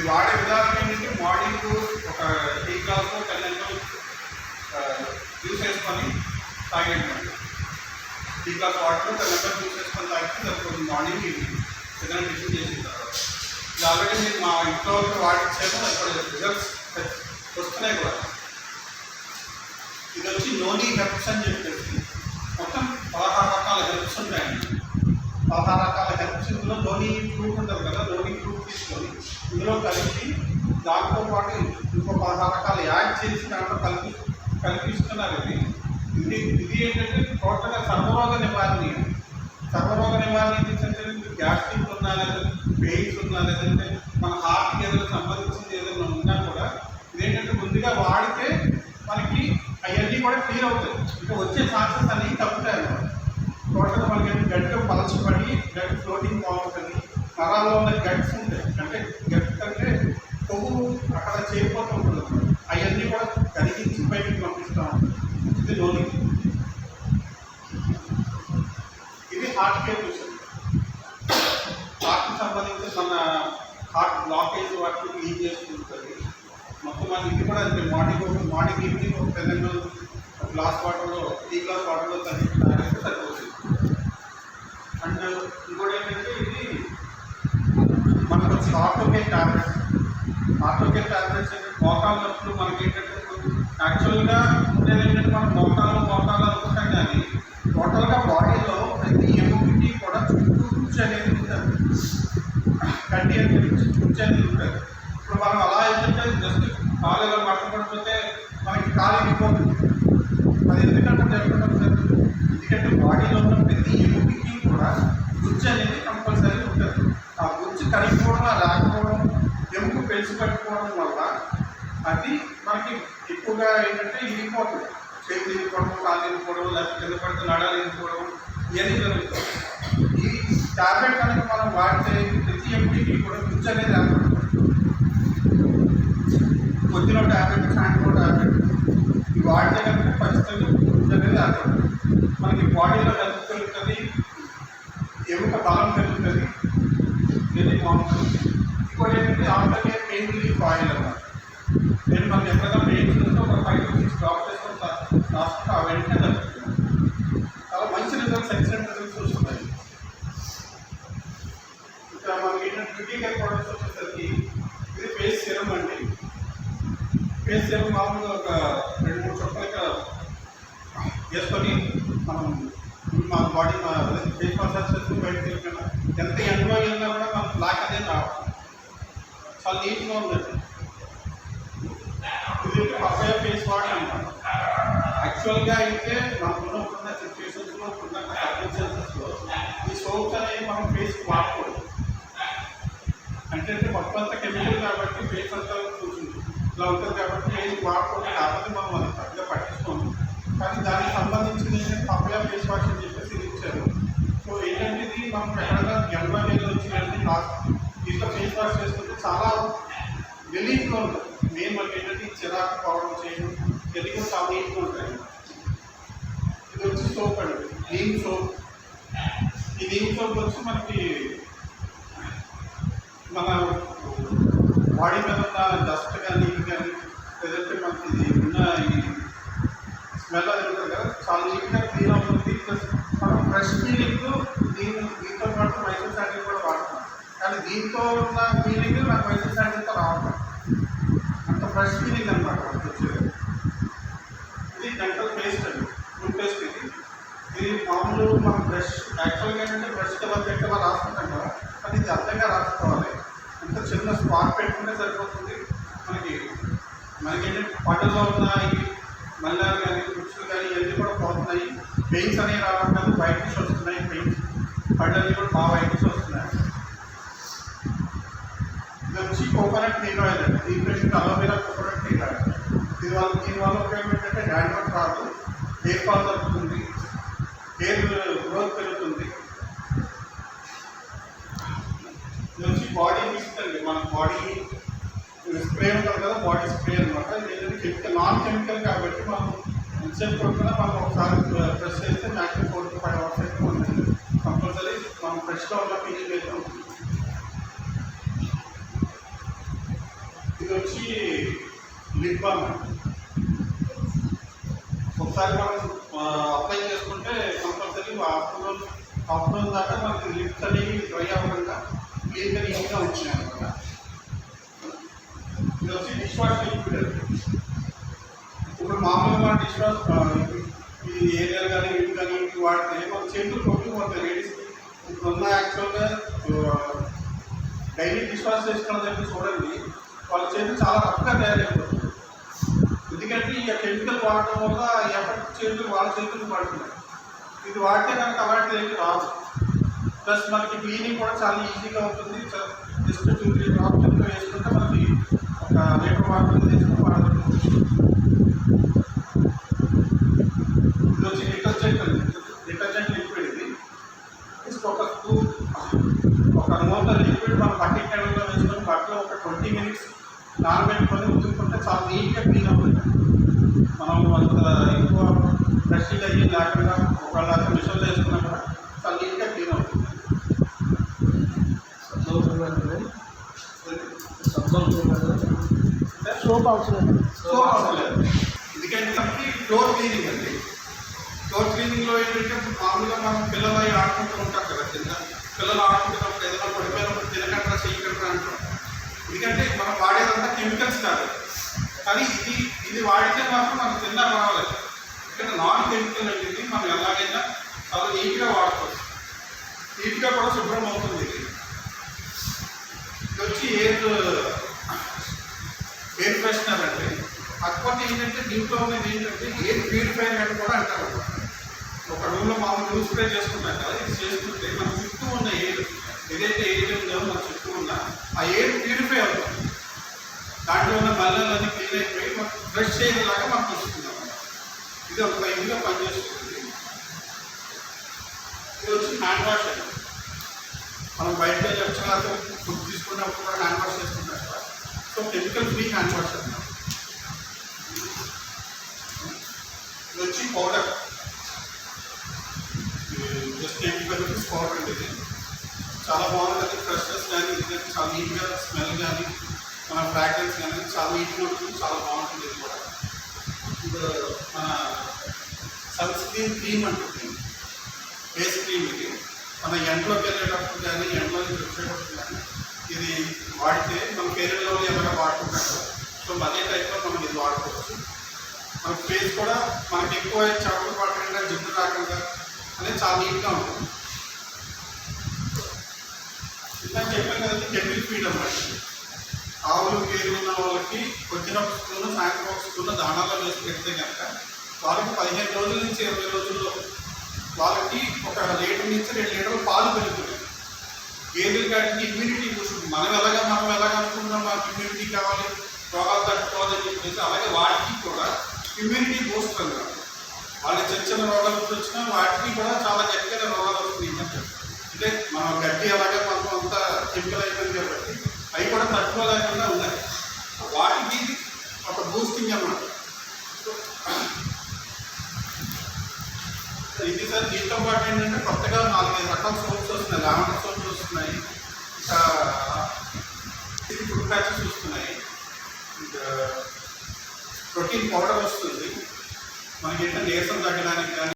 వాడే విధానం ఏంటంటే మార్నింగ్ ఒక టీ గ్లాస్ 10 ml జ్యూస్ వేసుకొని తాగేటండి. Tea glass water 10 ml juice వేసుకొని తాగితే సరిపోతుంది మార్నింగ్ ఈవినింగ్ ఏదైనా టిఫిన్ చేసిన తర్వాత. ఇది ఆల్రెడీ నేను మా ఇంట్లో వాడిచ్చాను, అక్కడ రిజల్ట్స్ వస్తున్నాయి కూడా. ఇది వచ్చి నోనీ హెర్బ్స్ అని చెప్పేసి మొత్తం 16 రకాల హెర్బ్స్ ఉంటాయండి. 16 రకాల హెర్బ్స్ ఇందులో నోనీ ఫ్రూట్ ఉంటుంది కదా, నోనీ ఫ్రూట్ తీసుకొని ఇందులో కలిపి దాంతోపాటు ఇంకో 16 రకాలు యాడ్ చేసి దాంట్లో కలిపిస్తున్నారు. ఇది ఏంటంటే టోటల్గా సర్వరోగ నివారణ. సర్వరోగ నివారణ ఏంటంటే గ్యాస్ట్రిక్ ఉన్నా, లేదంటే పెయిన్స్ ఉన్నా, లేదంటే మన హార్ట్కి ఏదైనా సంబంధించింది ఏదైనా ఉన్నా కూడా ఇదేంటంటే ముందుగా వాడితే మనకి అవన్నీ కూడా క్లియర్ అవుతాయి. ఇంకా వచ్చే ఛాన్సెస్ అన్నీ తగ్గుతాయి అన్నమాట. టోటల్గా మనకి గట్టిగా పలచబడి గట్ ఫ్లోటింగ్ బాగుంటుంది. నరాల్లో ఉన్న గట్స్ ఉంటాయి, అంటే గట్ అంటే కొవ్వు అక్కడ చేరిపోతూ ఉంటుంది. అవన్నీ కూడా కరిగించి బయటికి పంపిస్తూ ఉంటుంది. ఇది లోని. ఇది హార్ట్ కేర్ విషయం. హార్ట్కి సంబంధించి మన హార్ట్ బ్లాకేజ్ వాటిని క్లీన్ చేస్తుంటుంది మొత్తం. మన ఇది కూడా అంతే. మార్నింగ్ ఈవినింగ్ ఒక 10 ml గ్లాస్ వాటర్లో, టీ గ్లాస్ వాటర్లో తాగితే సరిపోతుంది. అండ్ ఇంకోటి ఏంటంటే ఇది మనకు వచ్చి ఆర్థోకేర్ టాబ్లెట్స్. ఆర్థోకేర్ టాబ్లెట్స్ అంటే మోకాలు నొప్పులు మనకి ఏంటంటే యాక్చువల్గా ఉండేది ఏంటంటే మనం మోకాలు అనుకుంటాం, కానీ టోటల్గా బాడీలో ప్రతి ఎముకకి కూడా చుట్టూ కుర్చీ అనేది ఉంటుంది, కట్టి అనేది కుర్చీ అనేది ఉంటుంది. ఇప్పుడు మనం అలా ఏంటంటే జస్ట్ కాలు ఇలా పట్టుకుంటే మనకి కాలు ఇరిగిపోతుంది. అది ఎందుకంటే జరుగుతుంది, ఎందుకంటే బాడీలో ఉన్న ప్రతి ఎముకకి కూడా గుజ్జు అనేది కంపల్సరీ ఉంటుంది. ఆ గుజ్జు కరిగిపోవడం, రాకపోవడం, ఎముక పెంచి పట్టుకోవడం వల్ల అది మనకి ఎక్కువగా ఏంటంటే ఇరిగిపోతుంది. చేతులు ఇరిగిపోవడం, కాళ్ళు ఇరిగిపోవడం, లేకపోతే కింద పడితే నడాలు ఇరిగిపోవడం ఇవన్నీ జరుగుతుంది. ఈ టాబ్లెట్ కనుక మనం వాడితే ప్రతి ఎముకకి కూడా గుజ్జు అనేది ఏర్పడుతుంది. పొద్దున టాబ్లెట్, సాయంత్రం టాబ్లెట్ ఇవి వాడితే కనుక ఖచ్చితంగా గుజ్జు అనేది ఏర్పడుతుంది. మనకి బాడీలో హెల్త్ పెరుగుతుంది, ఎముక బలం పెరుగుతుంది. ఇది బాగుంటుంది. ఇంకోటి ఏంటంటే ఆల్టర్నేట్ పెయిన్ రిలీఫ్ ఆయిల్ అన్నమాట. నేను మనకి ఎప్పుడైనా పెయిన్స్ ఉంటే ఒక 5 to 6 డ్రాప్స్ వేసుకొని రాసుకుంటే ఆ వెంటనే తగ్గుతుంది. చాలా మంచి రిజల్ట్స్, ఎక్సలెంట్ రిజల్ట్స్ వస్తున్నాయి. ఇంకా మనకి ఏంటంటే బ్యూటీ కేర్ ప్రొడక్ట్స్ వచ్చేసరికి ఇది ఫేస్ సిరం అండి. ఫేస్ సిరం మామూలుగా ఒక 2-3 చుక్కలకి వేసుకొని మనం మా బాడీ ఫేస్ మసాజ్ చేసుకుని బయటకు వెళ్ళిపోయినా ఎంత ఎండలో వెళ్ళినా కూడా మనం బ్లాక్ అనేది రావడం చాలా నీట్గా ఉందండి. ఇది పప్పాయ ఫేస్ వాష్ అంటారు. యాక్చువల్గా అయితే మనకున్న సిచ్యువేషన్స్లో, ఉన్న సర్కమ్స్టెన్సెస్లో ఈ సోప్స్ అనేవి మనం ఫేస్కి వాడకూడదు. అంటే మొత్తం అంతా కెమికల్ కాబట్టి ఫేస్ అంతా కూర్చుంది ఇలా ఉంటుంది కాబట్టి ఫేస్కి వాడకూడదు. కాకపోతే మనం అది పెద్దగా పట్టించుకోము. కానీ దానికి సంబంధించింది ఏంటంటే పప్పాయ ఫేస్ వాష్ అని చెప్పేసి ఇది ఇచ్చారు. సో ఏంటంటే ఇది మనం ఎక్కడైనా ఎండ నీళ్ళు వచ్చినట్టు దీంట్లో ఫేస్ వాష్ చేసుకుంటే చాలా రిలీఫ్గా ఉంటుంది. మెయిన్ మనకి ఏంటంటే చిరాకు పవడం చేయడం ఇది కూడా చాలా నీట్గా ఉంటాయి. ఇది వచ్చి సోప్ అండి, నీమ్ సోప్. ఈ నీమ్ సోప్ వచ్చి మనకి మన బాడీ మీద ఉన్న డస్ట్ కానీ ఇది కానీ లేదంటే మనకి ఉన్న ఈ స్మెల్ అది ఉంటుంది కదా, చాలా నీట్గా క్లీన్ అవుతుంది. ప్లస్ మనం ఫ్రెష్ ఫీలింగ్ దీంతో పాటు మైసూర్ శాండిల్ కూడా వాడుతున్నాం. కానీ దీంతో ఉన్న ఫీలింగ్ నాకు మైసూర్ శాండిల్తో రావట్లేదు. అంత ఫ్రెష్ ఫీలింగ్ అనమాట మనకు వచ్చేది. ఇది డెంటల్ పేస్ట్ అండి, టూత్ పేస్ట్. ఇది మామూలు మనం బ్రష్ యాక్చువల్గా ఏంటంటే బ్రష్ కలర్ పెట్టేలా రాసుకుంటాం కదా, కానీ ఇది అర్థంగా రాసుకోవాలి. అంత చిన్న స్పాట్ పెట్టుకుంటే సరిపోతుంది. మనకి ఏంటంటే పట్టులో ఉన్న ఈ మల్లాలు కానీ గుడ్లు కానీ ఇవన్నీ కూడా పోతున్నాయి. పెయిన్స్ అనేవి రావట్లేదు, వైట్నెస్ వస్తున్నాయి. పెయిన్స్ పళ్ళన్నీ కూడా బాగా వైట్నెస్ వస్తున్నాయి. ఇది వచ్చి కోకోనట్ హెయిర్ ఆయిల్ అండి. దీంట్లో అలోవెరా కోకోనట్ హెయిర్ ఆయిల్. దీనివల్ల ఉపయోగం ఏంటంటే డాండ్రఫ్ రాదు, హెయిర్ ఫాల్ తగ్గుతుంది, హెయిర్ గ్రోత్ పెరుగుతుంది. ఇది వచ్చి బాడీ మిస్ట్ అండి. మన బాడీ స్ప్రే ఉంటుంది కదా, బాడీ స్ప్రే అనమాట. ఇది కెమికల్, నాన్ కెమికల్ కాబట్టి మనం ఇన్సెంట్ కొట్టుకున్నా మనం ఒకసారి ఫ్రెష్ చేస్తే మ్యాక్సిమం 4 to 5 hours అయితే ఉంటుంది. కంపల్సరీ మనం ఫ్రెష్గా ఉన్న ఫీలింగ్ అయితే ఉంటుంది. వచ్చి లిప్ బామ్ అండి. ఒకసారి మనం అప్లై చేసుకుంటే కంపల్సరీ ఆఫ్టర్నూన్ దాకా మనకి లిప్స్ అనేవి డ్రై అవ్వకుండా క్లీన్గా నీట్గా వచ్చినాయి అనమాట. ఇది వచ్చి డిష్ వాష్ లిక్విడ్. ఇప్పుడు మామూలుగా మన డిష్ వాష్ ఈ ఏరియాలు కానీ ఇవి కానీ ఇవి వాడితే మన చేతులు కొట్టుకుపోతాయి లేడీస్కి. ఇప్పుడున్న యాక్చువల్గా డైలీ డిష్ వాష్ చేసుకున్న దగ్గర చూడండి వాళ్ళ చేతులు చాలా రఫ్గా తయారైపోతుంది. ఎందుకంటే ఈ కెమికల్ వాడటం వల్ల ఎఫెక్ట్ చేతులు వాళ్ళ చేతులు పడుతున్నాయి. ఇది వాడితే కనుక అలాంటిది ఏమి రాదు. ప్లస్ మనకి క్లీనింగ్ కూడా చాలా ఈజీగా ఉంటుంది. జస్ట్ 2-3 డ్రాప్స్ ఇంకా వేసుకుంటే మనకి ఒక లీటర్ వాటర్ తీసుకుని వాడుతుంది. ఇది వచ్చి డిటర్జెంట్ లిక్విడ్. ఇది ఒక మూత లిక్విడ్ మనం బకెట్ టైంలో వేసుకొని బట్టలో ఒక 20 minutes నానబెట్టుకొని ఉతుక్కుంటే చాలా నీట్గా క్లీన్ అవుతుంది. మనం అంత ఎక్కువ బ్రష్గా అయ్యి లేకుండా ఒకవేళ మిషన్లో వేసుకున్నా కూడా చాలా నీట్గా క్లీన్ అవుతుంది. సోప్ అవసరం లేదు. ఎందుకంటే మనకి ఫ్లోర్ క్లీనింగ్ అండి. ఫ్లోర్ క్లీనింగ్లో ఏంటంటే మామూలుగా మనం పిల్లలు అవి ఆడుకుంటూ ఉంటారు కదా. పిల్లలు ఆడుకుంటున్నప్పుడు ఏదైనా పడిపోయినప్పుడు తినకంటారా చేయకంటారా అంటారు. ఎందుకంటే మనం వాడేదంతా కెమికల్స్ కాదు. కానీ ఇది వాడితే మాత్రం మనం తిన్నా రావాలి. ఎందుకంటే నాన్ కెమికల్ అనేది మనం ఎలాగైనా చాలా నీట్గా వాడుకోవచ్చు. నీట్గా కూడా శుభ్రం అవుతుంది. ఇది వచ్చి ఎయిర్ ఫ్రెషనర్ అండి. కాకపోతే ఏంటంటే దీంట్లో ఉన్నది ఏంటంటే ఎయిర్ ప్యూరిఫైర్ అని కూడా అంటారు. ఒక రూమ్లో మామూలు రూమ్ స్ప్రే చేసుకుంటాం కదా. ఇది చేసుకుంటే మన చుట్టూ ఉన్న ఎయిర్ ఏదైతే ఎయిర్ ఉందో మన చుట్టూ ఉన్న ఆ ఎయిర్ ప్యూరిఫై అవుతుంది. దాంట్లో ఉన్న మల్లెలన్నీ క్లీన్ అయిపోయి మనకు ఫ్రెష్ చేయలాగా మనకు వస్తుంది అన్నమాట. ఇది ఒక టైంగా పనిచేస్తుంది. ఇది వచ్చి హ్యాండ్ వాష్ అండి. మనం బయట లక్షణాలతో ఫుడ్ తీసుకున్నప్పుడు కూడా హ్యాండ్ వాష్ చేసుకుంటాం కదా. So chemical free hand wash అన్నమాట. ఇది వచ్చి పౌడర్. జస్ట్ 80 rupees పౌడర్ అండి. ఇది చాలా బాగుంటుంది. ఫ్రెష్నెస్ కానీ ఇది చాలా నీట్గా స్మెల్ కానీ మన ఫ్రాగ్రెన్స్ కానీ చాలా నీట్గా ఉంటుంది. చాలా బాగుంటుంది. ఇది కూడా ఇది మన సన్ స్క్రీన్ క్రీమ్ అంటుంది. Face cream. ఇది మన ఎండలోకి వెళ్ళేటప్పుడు కానీ ఎండలో నుంచి వచ్చేటప్పుడు కానీ ఇది వాడితే మన పేరెంట్లో ఎవరైనా వాడుకుంటారు. సో అదే టైప్లో మనం ఇది వాడుకోవచ్చు. మన ఫేస్ కూడా మనకి ఎక్కువ చెమటలు పడకుండా జిడ్డు రాకుండా అనేది చాలా నీట్గా ఉంటుంది. ఇందాక చెప్పాను కదండి కెమికల్ ఫీడ్ అన్నమాట. ఆవులు గేదెలు ఉన్న వాళ్ళకి పొద్దున ఒక స్పూను సాయంత్రం ఒక స్పూను దానాల్లో వేసి పెడితే కనుక వాళ్ళకి 15 రోజుల నుంచి 20 రోజుల్లో వాళ్ళకి ఒక లీటర్ నుంచి 2 లీటర్లు పాలు పెరుగుతుంది. గేదెలు కాటికి ఇమ్యూనిటీ కూర్చుంటుంది. మనం ఎలాగ అనుకుంటున్నాం మనకి ఇమ్యూనిటీ కావాలి, రోగాలు తట్టుకోవాలని చెప్పేసి అలాగే వాటికి కూడా ఇమ్యూనిటీ బూస్ట్ అన్నమాట. వాళ్ళకి చిన్న రోగాలు వచ్చినా వాటికి కూడా చాలా గట్టిగా రోగాలు వస్తున్నాయి. అంటే మనం గట్టి అలాగే మనం అంతా కెమికల్ అయిపోయింది కాబట్టి అవి కూడా తట్టుకోలేకుండా ఉన్నాయి. వాటికి ఒక బూస్టింగ్ అన్నమాట. ఇది సార్ దీంతో పాటు ఏంటంటే కొత్తగా 4-5 రకాల సోప్స్ వస్తున్నాయి. లావెండర్ సోప్స్ వస్తున్నాయి, ఇంకా ఫుడ్ ప్యాచెస్ వస్తున్నాయి, ఇంకా ప్రోటీన్ పౌడర్ వస్తుంది. మనకి ఏంటంటే నీరసం తగ్గడానికి కానీ